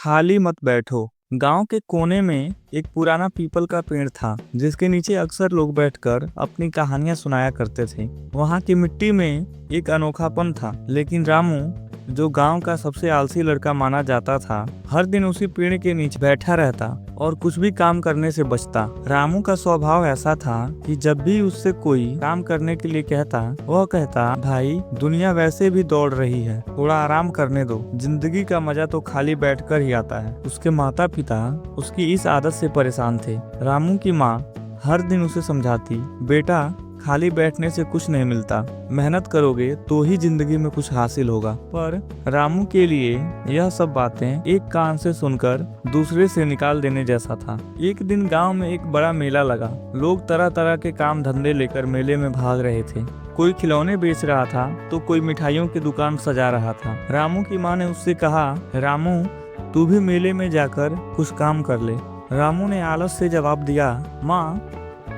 खाली मत बैठो। गांव के कोने में एक पुराना पीपल का पेड़ था जिसके नीचे अक्सर लोग बैठकर अपनी कहानियां सुनाया करते थे। वहां की मिट्टी में एक अनोखापन था, लेकिन रामू, जो गांव का सबसे आलसी लड़का माना जाता था, हर दिन उसी पेड़ के नीचे बैठा रहता और कुछ भी काम करने से बचता। रामू का स्वभाव ऐसा था कि जब भी उससे कोई काम करने के लिए कहता, वह कहता, भाई दुनिया वैसे भी दौड़ रही है, थोड़ा आराम करने दो, जिंदगी का मजा तो खाली बैठकर ही आता है। उसके माता पिता उसकी इस आदत से परेशान थे। रामू की माँ हर दिन उसे समझाती, बेटा खाली बैठने से कुछ नहीं मिलता, मेहनत करोगे तो ही जिंदगी में कुछ हासिल होगा। पर रामू के लिए यह सब बातें एक कान से सुनकर दूसरे से निकाल देने जैसा था। एक दिन गांव में एक बड़ा मेला लगा। लोग तरह तरह के काम धंधे लेकर मेले में भाग रहे थे। कोई खिलौने बेच रहा था तो कोई मिठाइयों की दुकान सजा रहा था। रामू की माँ ने उससे कहा, रामू तू भी मेले में जाकर कुछ काम कर ले। रामू ने आलस से जवाब दिया, माँ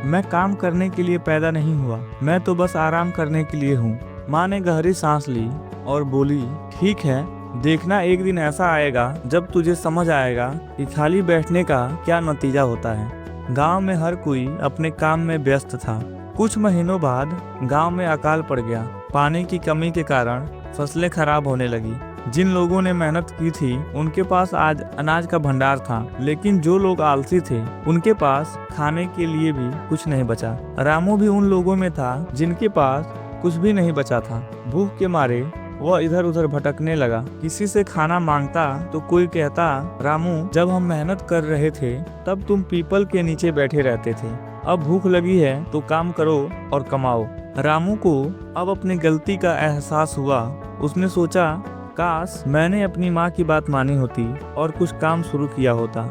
मैं काम करने के लिए पैदा नहीं हुआ, मैं तो बस आराम करने के लिए हूँ। माँ ने गहरी सांस ली और बोली, ठीक है, देखना एक दिन ऐसा आएगा जब तुझे समझ आएगा कि खाली बैठने का क्या नतीजा होता है। गांव में हर कोई अपने काम में व्यस्त था। कुछ महीनों बाद गांव में अकाल पड़ गया। पानी की कमी के कारण फसलें खराब होने लगी। जिन लोगों ने मेहनत की थी उनके पास आज अनाज का भंडार था, लेकिन जो लोग आलसी थे उनके पास खाने के लिए भी कुछ नहीं बचा। रामू भी उन लोगों में था जिनके पास कुछ भी नहीं बचा था। भूख के मारे वह इधर उधर भटकने लगा। किसी से खाना मांगता तो कोई कहता, रामू जब हम मेहनत कर रहे थे तब तुम पीपल के नीचे बैठे रहते थे, अब भूख लगी है तो काम करो और कमाओ। रामू को अब अपनी गलती का एहसास हुआ। उसने सोचा, काश मैंने अपनी माँ की बात मानी होती और कुछ काम शुरू किया होता,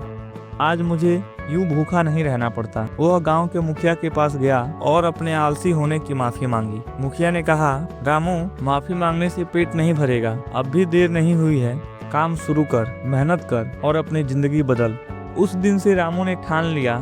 आज मुझे यूं भूखा नहीं रहना पड़ता। वह गांव के मुखिया के पास गया और अपने आलसी होने की माफी मांगी। मुखिया ने कहा, रामू माफी मांगने से पेट नहीं भरेगा, अब भी देर नहीं हुई है, काम शुरू कर, मेहनत कर और अपनी जिंदगी बदल। उस दिन से रामू ने ठान लिया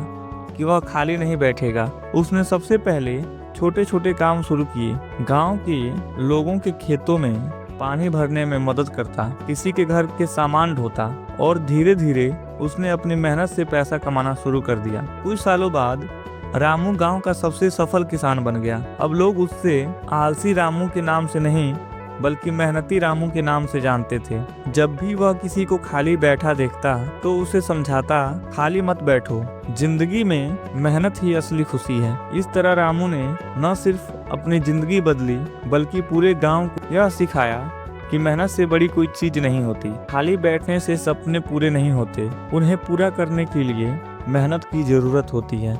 कि वह खाली नहीं बैठेगा। उसने सबसे पहले छोटे छोटे काम शुरू किए। गाँव के लोगों के खेतों में पानी भरने में मदद करता, किसी के घर के सामान ढोता और धीरे धीरे उसने अपनी मेहनत से पैसा कमाना शुरू कर दिया। कुछ सालों बाद रामू गांव का सबसे सफल किसान बन गया। अब लोग उससे आलसी रामू के नाम से नहीं बल्कि मेहनती रामू के नाम से जानते थे। जब भी वह किसी को खाली बैठा देखता तो उसे समझाता, खाली मत बैठो, जिंदगी में मेहनत ही असली खुशी है। इस तरह रामू ने न सिर्फ अपनी जिंदगी बदली बल्कि पूरे गांव को यह सिखाया कि मेहनत से बड़ी कोई चीज नहीं होती। खाली बैठने से सपने पूरे नहीं होते, उन्हें पूरा करने के लिए मेहनत की जरूरत होती है।